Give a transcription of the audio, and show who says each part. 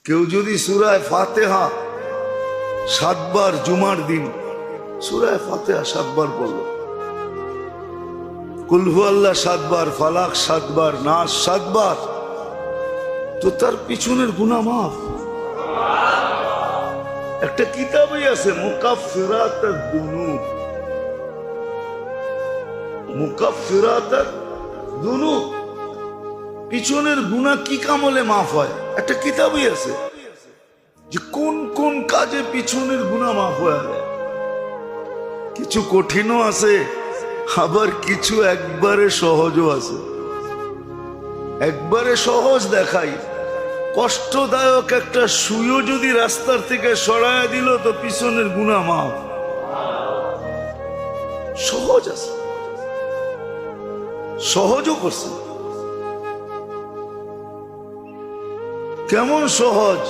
Speaker 1: কেউ যদি সূরা ফাতিহা 7 বার জুমার দিন সূরা ফাতিহা 7 বার পড়ল, কুল হুয়াল্লাহ 7 বার, ফালাক 7 বার, নাস 7 বার, তো তার পিছনের গুনাহ মাফ। একটা কিতাবই আছে মুকাফফিরাতুদ দুনুব, মুকাফফিরাতুদ দুনুব, পিছনের গুনাহ কি কামলে মাফ হয়। একটা কিতাবই আছে যে কোন কোন কাজে পিছনের গুনাহ মাফ হয়ে যায়। কিছু কঠিনও আছে, আবার কিছু একবারে সহজও আছে। একবারে সহজ দেখাই, কষ্টদায়ক একটা সুইও যদি রাস্তার থেকে সরায়া দিল তো পিছনের গুনাহ মাফ। সহজ আছে, সহজও করছে। কেমন সহজ?